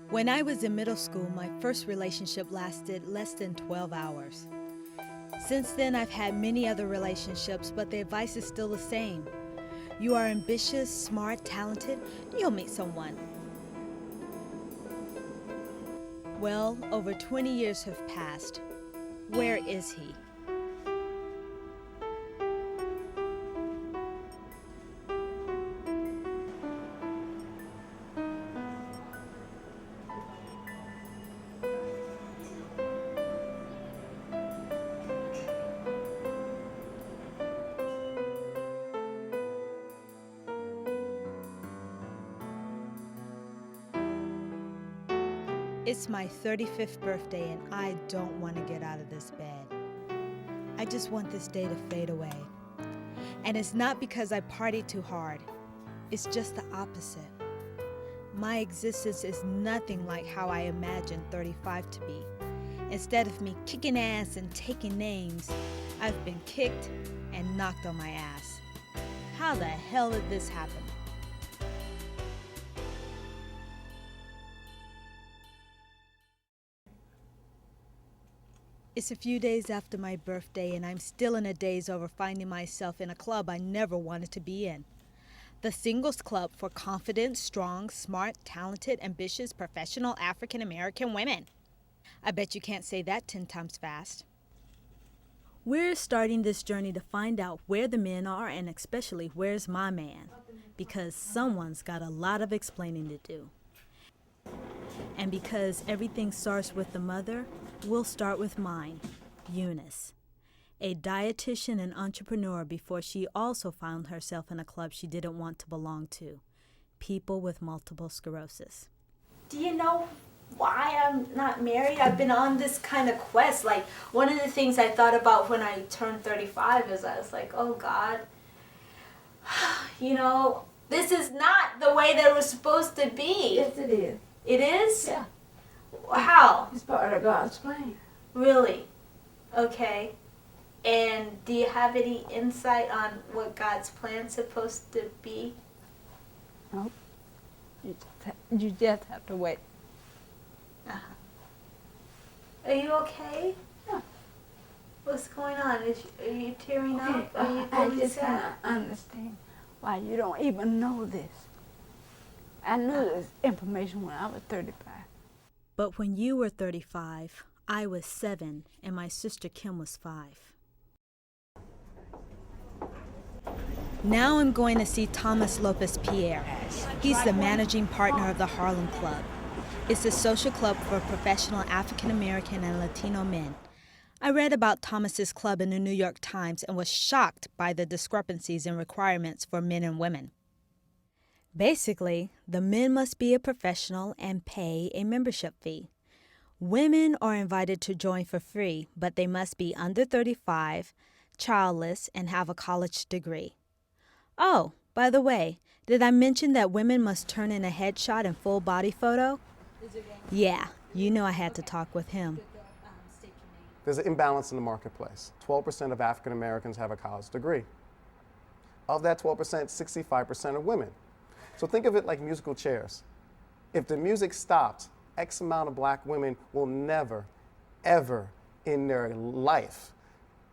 When I was in middle school, my first relationship lasted less than 12 hours. Since then, I've had many other relationships, but the advice is still the same. You are ambitious, smart, talented, you'll meet someone. Well, over 20 years have passed. Where is he? It's my 35th birthday and I don't want to get out of this bed. I just want this day to fade away. And it's not because I partied too hard. It's just the opposite. My existence is nothing like how I imagined 35 to be. Instead of me kicking ass and taking names, I've been kicked and knocked on my ass. How the hell did this happen? It's a few days after my birthday and I'm still in a daze over finding myself in a club I never wanted to be in. The Singles Club for confident, strong, smart, talented, ambitious, professional African American women. I bet you can't say that 10 times fast. We're starting this journey to find out where the men are and especially where's my man, because someone's got a lot of explaining to do. And because everything starts with the mother, we'll start with mine, Eunice, a dietitian and entrepreneur before she also found herself in a club she didn't want to belong to, people with multiple sclerosis. Do you know why I'm not married? I've been on this kind of quest. Like, one of the things I thought about when I turned 35 is I was like, oh God, you know, this is not the way that it was supposed to be. Yes, it is. It is? Yeah. How? It's part of God's plan. Really? Okay. And do you have any insight on what God's plan's supposed to be? Nope. You just have to wait. Uh-huh. Are you okay? Yeah. What's going on? Are you tearing up? Are you I really just sad? cannot understand why you don't even know this. I knew this information when I was 35. But when you were 35, I was 7 and my sister Kim was 5. Now I'm going to see Thomas Lopez Pierre. He's the managing partner of the Harlem Club. It's a social club for professional African American and Latino men. I read about Thomas's club in the New York Times and was shocked by the discrepancies in requirements for men and women. Basically, the men must be a professional and pay a membership fee. Women are invited to join for free, but they must be under 35, childless, and have a college degree. Oh, by the way, did I mention that women must turn in a headshot and full body photo? Yeah, you know I had to talk with him. There's an imbalance in the marketplace. 12% of African Americans have a college degree. Of that 12%, 65% are women. So think of it like musical chairs. If the music stopped, X amount of black women will never, ever in their life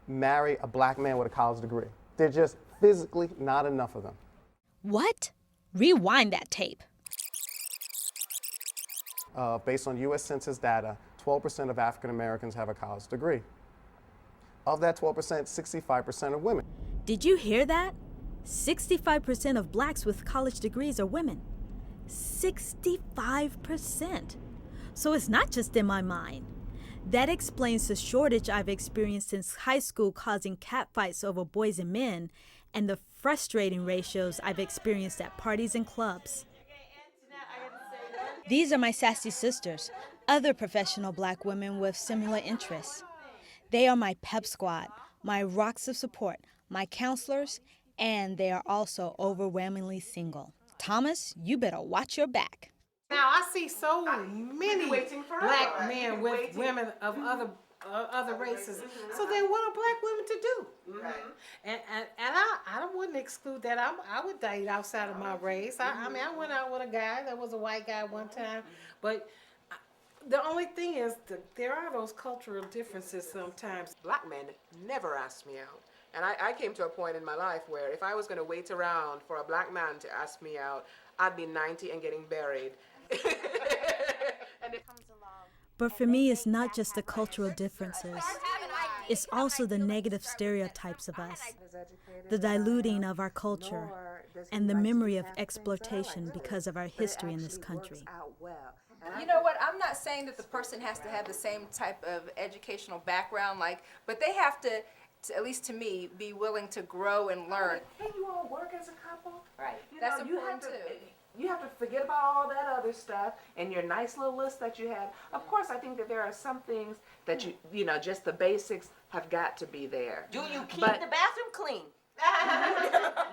marry a black man with a college degree. They're just physically not enough of them. What? Rewind that tape. Based on US Census data, 12% of African Americans have a college degree. Of that 12%, 65% are women. Did you hear that? 65% of blacks with college degrees are women. 65%. So it's not just in my mind. That explains the shortage I've experienced since high school, causing catfights over boys and men, and the frustrating ratios I've experienced at parties and clubs. These are my sassy sisters, other professional black women with similar interests. They are my pep squad, my rocks of support, my counselors, and they are also overwhelmingly single. Thomas, you better watch your back. Now I see so many black men with women of other races. So then what are black women to do? And I wouldn't exclude that. I would date outside of my race. I mean, I went out with a guy that was a white guy one time, but the only thing is that there are those cultural differences sometimes. Black men never asked me out. And I came to a point in my life where if I was going to wait around for a black man to ask me out, I'd be 90 and getting buried. But for me, it's not just the cultural differences. It's also the negative stereotypes of us, the diluting of our culture, and the memory of exploitation because of our history in this country. You know what? I'm not saying that the person has to have the same type of educational background, but they have to, at least to me, be willing to grow and learn. Can you all work as a couple? Right. That's important too. You have to forget about all that other stuff and your nice little list that you have. Of course, I think that there are some things that you know, just the basics have got to be there. Do you keep the bathroom clean?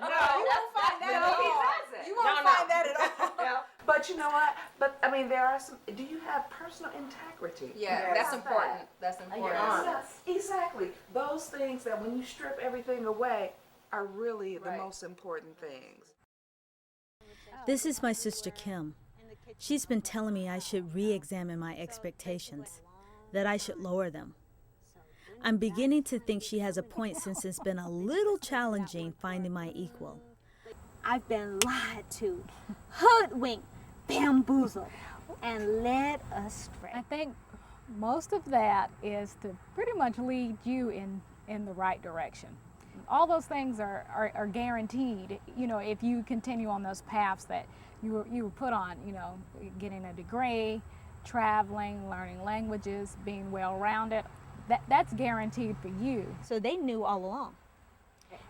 No, You won't find that at all. You won't find that at all. But you know what? But I mean, there are some. Do you have personal integrity? Yeah, that's important. That's important. Yes, exactly. Those things that when you strip everything away are really the most important things. This is my sister Kim. She's been telling me I should re-examine my expectations, that I should lower them. I'm beginning to think she has a point since it's been a little challenging finding my equal. I've been lied to, hoodwinked, bamboozled, and led astray. I think most of that is to pretty much lead you in the right direction. All those things are guaranteed, you know, if you continue on those paths that you were put on, you know, getting a degree, traveling, learning languages, being well-rounded. That's guaranteed for you. So they knew all along.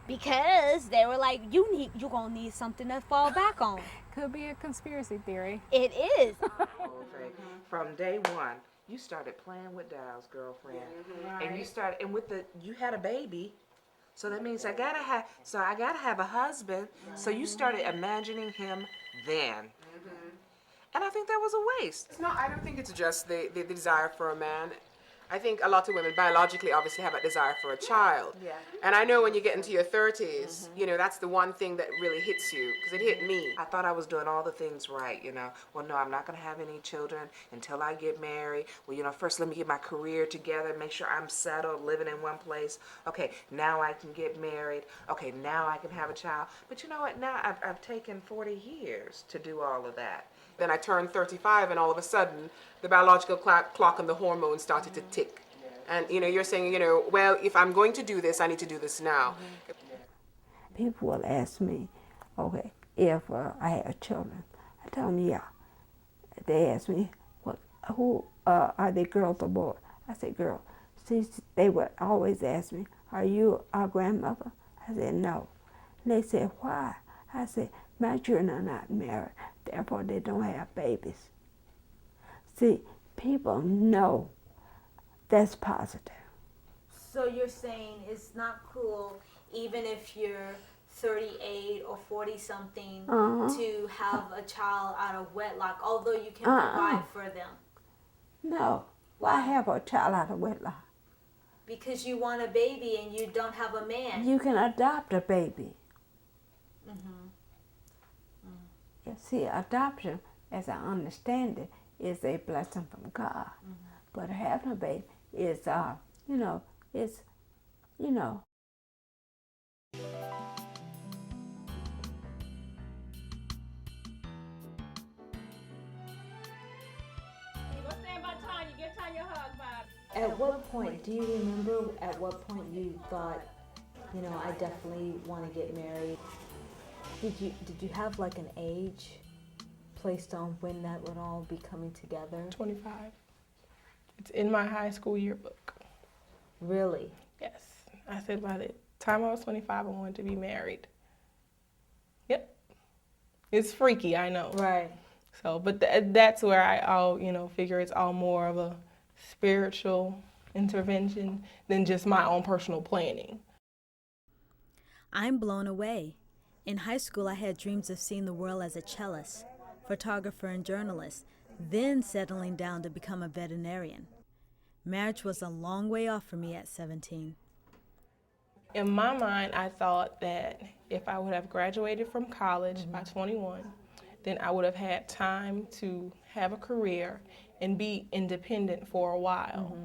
Because they were like, you're gonna need something to fall back on. Could be a conspiracy theory. It is. From day one, you started playing with Dow's girlfriend, and you had a baby. So that means I gotta have a husband. So you started imagining him then. And I think that was a waste. No, I don't think it's just the desire for a man. I think a lot of women biologically obviously have a desire for a child. Yeah. And I know when you get into your 30s, you know, that's the one thing that really hits you, because it hit me. I thought I was doing all the things right, you know. Well, no, I'm not going to have any children until I get married. Well, you know, first let me get my career together, make sure I'm settled, living in one place. Okay, now I can get married. Okay, now I can have a child. But you know what? Now I've taken 40 years to do all of that. Then I turned 35, and all of a sudden, the biological clock and the hormones started to tick. And, you know, you're saying, you know, well, if I'm going to do this, I need to do this now. People will ask me, okay, if I have children. I tell them, yeah. They ask me, who are they, girls or boys? I say, girl. See, they would always ask me, are you our grandmother? I said, no. And they said, why? I said, my children are not married, therefore they don't have babies. See, people know that's positive. So you're saying it's not cool, even if you're 38 or 40 something, to have a child out of wedlock, although you can provide for them? No. Why have a child out of wedlock? Because you want a baby and you don't have a man. You can adopt a baby. You see, adoption, as I understand it, is a blessing from God. But having a baby is, you know, it's, you know. At what point, do you remember at what point you thought, you know, I definitely want to get married? Did you have like an age placed on when that would all be coming together? 25. It's in my high school yearbook. Really? Yes. I said by the time I was 25, I wanted to be married. Yep. It's freaky, I know. Right. So, but that's where I'll, you know, figure it's all more of a spiritual intervention than just my own personal planning. I'm blown away. In high school, I had dreams of seeing the world as a cellist, photographer, and journalist, then settling down to become a veterinarian. Marriage was a long way off for me at 17. In my mind, I thought that if I would have graduated from college by 21, then I would have had time to have a career and be independent for a while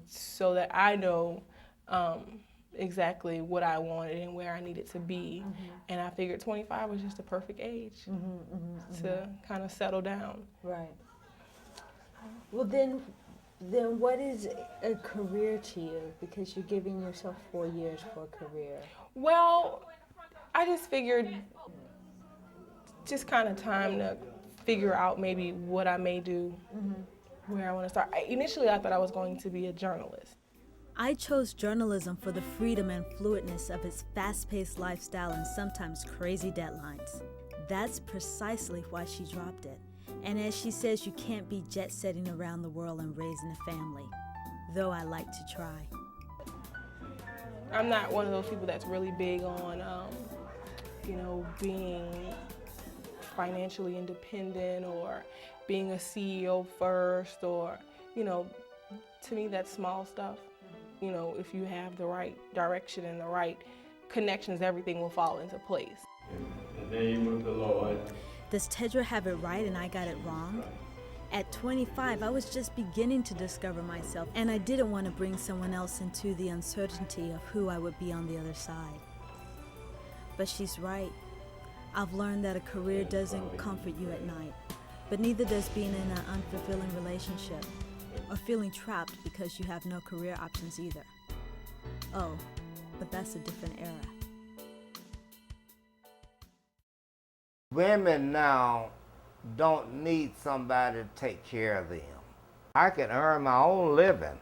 so that I know exactly what I wanted and where I needed to be. And I figured 25 was just the perfect age to kind of settle down. Right. Well, then what is a career to you? Because you're giving yourself 4 years for a career. Well, I just figured just kind of time to figure out maybe what I may do, where I want to start. Initially, I thought I was going to be a journalist. I chose journalism for the freedom and fluidness of its fast-paced lifestyle and sometimes crazy deadlines. That's precisely why she dropped it. And as she says, you can't be jet-setting around the world and raising a family, though I like to try. I'm not one of those people that's really big on, being financially independent or being a CEO first or, to me that's small stuff. If you have the right direction and the right connections, everything will fall into place. In the name of the Lord. Does Tedra have it right and I got it wrong? At 25, I was just beginning to discover myself, and I didn't want to bring someone else into the uncertainty of who I would be on the other side. But she's right. I've learned that a career doesn't comfort you at night, but neither does being in an unfulfilling relationship or feeling trapped because you have no career options either. Oh, but that's a different era. Women now don't need somebody to take care of them. I can earn my own living.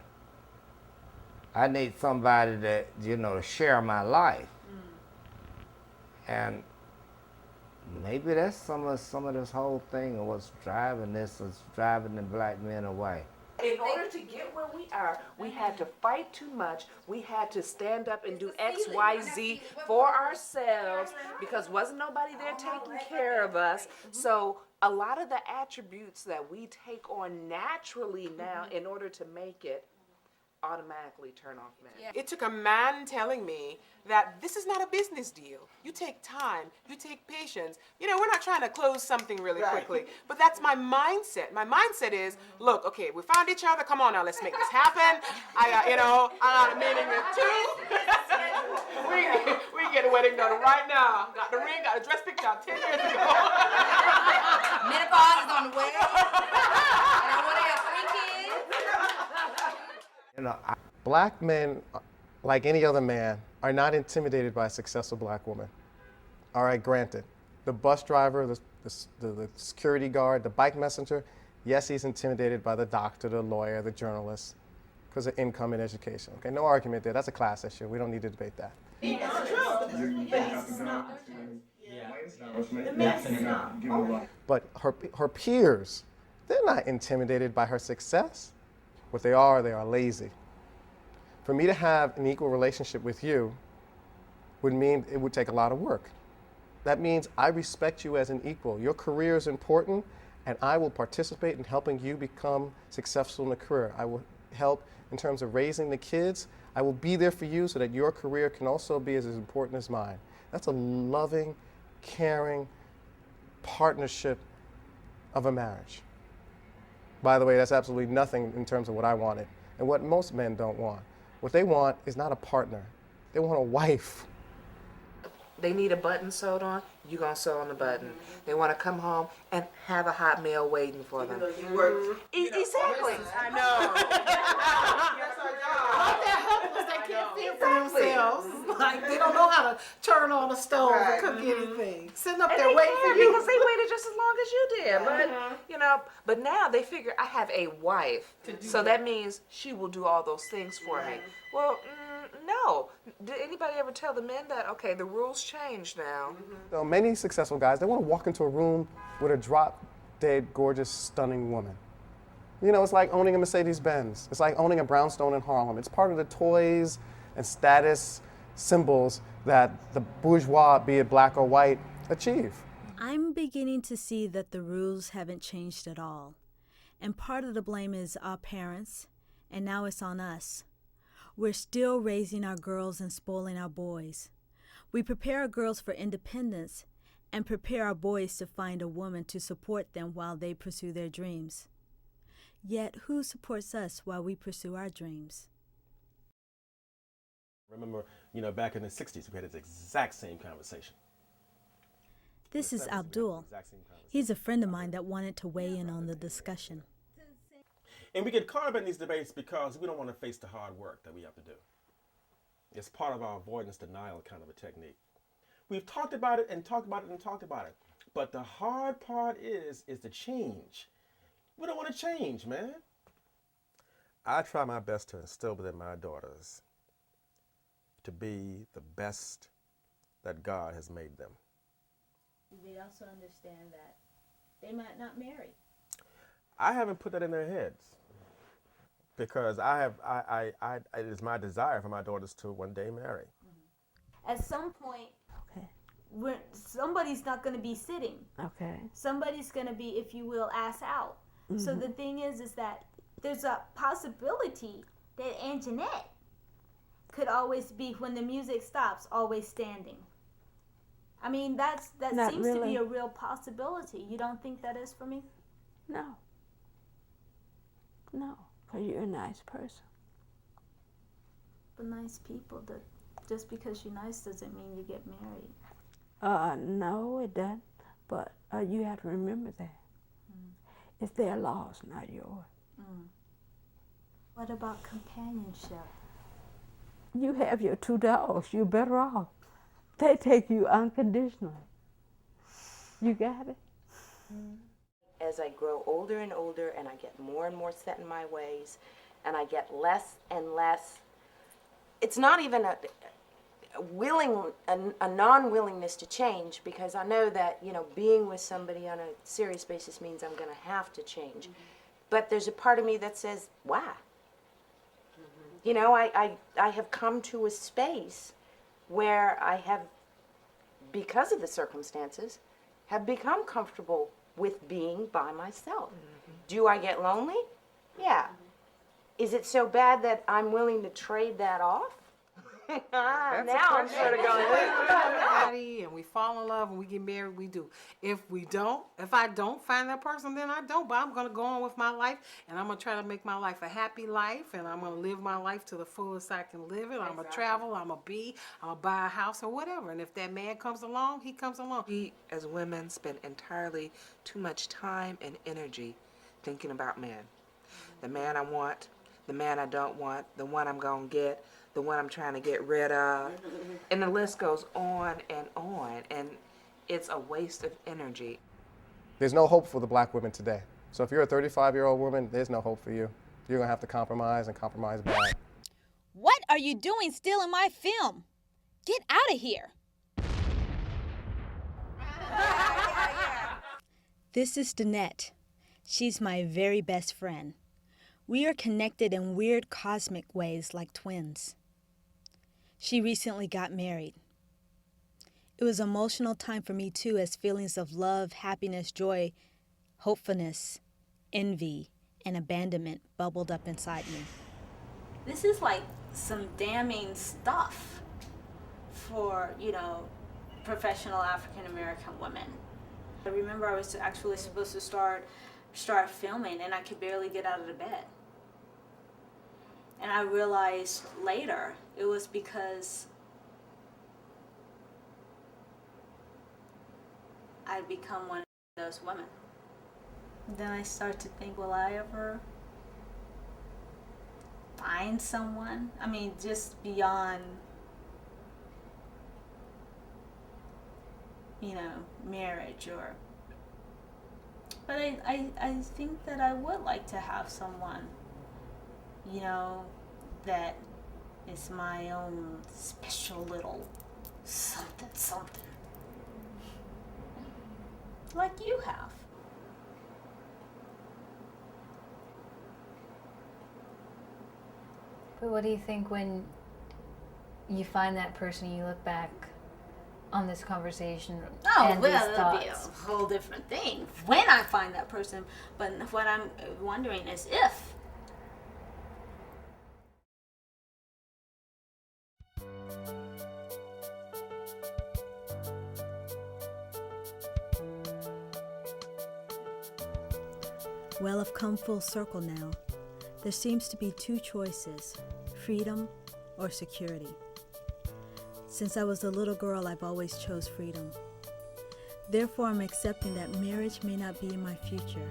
I need somebody that, to share my life. And maybe that's some of this whole thing of what's driving the black men away. In order to get where we are, we had to fight too much. We had to stand up and do X, Y, Z for ourselves because wasn't nobody there taking care of us. So a lot of the attributes that we take on naturally now in order to make it automatically turn off men. Yeah. It took a man telling me that this is not a business deal. You take time, you take patience. We're not trying to close something really quickly, but that's my mindset. My mindset is, look, okay, we found each other. Come on now, let's make this happen. I got a meeting with two. we can get a wedding done right now. Got the ring, got a dress picked out 10 years ago. Menopause is on the way. And I want to have 3 kids. Black men, like any other man, are not intimidated by a successful black woman. All right, granted. The bus driver, the security guard, the bike messenger, yes, he's intimidated by the doctor, the lawyer, the journalist, because of income and education. Okay, no argument there. That's a class issue. We don't need to debate that. It's true, but it's not. But her peers, they're not intimidated by her success. What they are lazy. For me to have an equal relationship with you would mean it would take a lot of work. That means I respect you as an equal. Your career is important, and I will participate in helping you become successful in a career. I will help in terms of raising the kids. I will be there for you so that your career can also be as important as mine. That's a loving, caring partnership of a marriage. By the way, that's absolutely nothing in terms of what I wanted and what most men don't want. What they want is not a partner. They want a wife. They need a button sewed on, you gonna sew on the button. They wanna come home and have a hot meal waiting for them. Exactly. I know. They're helpless. They can't feel for themselves. Like they don't know how to turn on a stove or cook anything. Sitting up there waiting for you. Because they waited just as long as you did. But now they figure I have a wife, so that means she will do all those things for me. Well, no. Did anybody ever tell the men that, okay, the rules changed now? So many successful guys, they want to walk into a room with a drop-dead, gorgeous, stunning woman. It's like owning a Mercedes-Benz. It's like owning a brownstone in Harlem. It's part of the toys and status symbols that the bourgeois, be it black or white, achieve. I'm beginning to see that the rules haven't changed at all. And part of the blame is our parents, and now it's on us. We're still raising our girls and spoiling our boys. We prepare our girls for independence and prepare our boys to find a woman to support them while they pursue their dreams. Yet, who supports us while we pursue our dreams? Remember, back in the 60s, we had this exact same conversation. This is Abdul. He's a friend of mine that wanted to weigh in on the discussion. And we get caught up in these debates because we don't want to face the hard work that we have to do. It's part of our avoidance denial kind of a technique. We've talked about it and talked about it and talked about it. But the hard part is the change. We don't want to change, man. I try my best to instill within my daughters to be the best that God has made them. They also understand that they might not marry. I haven't put that in their heads because it is my desire for my daughters to one day marry. At some point, somebody's not going to be sitting. Okay. Somebody's going to be, if you will, ass out. So the thing is that there's a possibility that Aunt Jeanette could always be, when the music stops, always standing. I mean, that seems to be a real possibility. You don't think that is for me? No. No, because you're a nice person. But nice people, just because you're nice doesn't mean you get married. No, it doesn't. But you have to remember that. It's their loss, not yours. What about companionship? You have your 2 dogs. You're better off. They take you unconditionally. You got it? As I grow older and older and I get more and more set in my ways and I get less and less, it's not even a non-willingness to change, because I know that, being with somebody on a serious basis means I'm going to have to change. But there's a part of me that says, why? I have come to a space where I have, because of the circumstances, have become comfortable with being by myself. Do I get lonely? Yeah. Is it so bad that I'm willing to trade that off? Now I'm sort of going, and we fall in love and we get married, we do. If I don't find that person, then I don't. But I'm going to go on with my life, and I'm going to try to make my life a happy life, and I'm going to live my life to the fullest I can live it. I'm going to travel, I'm going to buy a house or whatever. And if that man comes along, he comes along. We, as women, spend entirely too much time and energy thinking about men. The man I want, the man I don't want, the one I'm going to get, the one I'm trying to get rid of. And the list goes on, and it's a waste of energy. There's no hope for the black women today. So if you're a 35-year-old woman, there's no hope for you. You're going to have to compromise, and compromise bad. What are you doing stealing my film? Get out of here. This is Danette. She's my very best friend. We are connected in weird cosmic ways like twins. She recently got married. It was an emotional time for me too, as feelings of love, happiness, joy, hopefulness, envy, and abandonment bubbled up inside me. This is like some damning stuff for, professional African American women. I remember I was actually supposed to start filming, and I could barely get out of the bed. And I realized later it was because I'd become one of those women. Then I start to think, will I ever find someone? I mean, just beyond, marriage or... But I think that I would like to have someone, that is my own special little something. Like you have. But what do you think when you find that person, you look back on this conversation and these thoughts? That'll be a whole different thing when I find that person. But what I'm wondering is if Well, I've come full circle now. There seems to be two choices, freedom or security. Since I was a little girl, I've always chose freedom. Therefore, I'm accepting that marriage may not be in my future.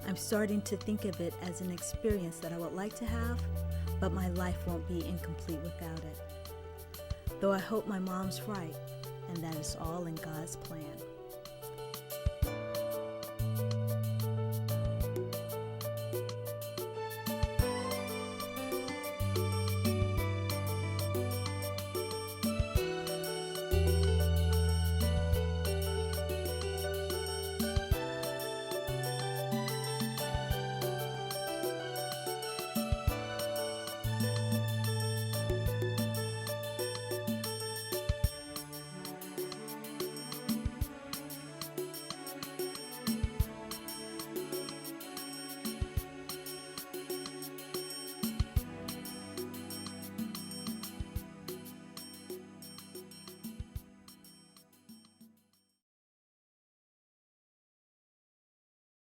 I'm starting to think of it as an experience that I would like to have, but my life won't be incomplete without it. Though I hope my mom's right, and that is all in God's plan.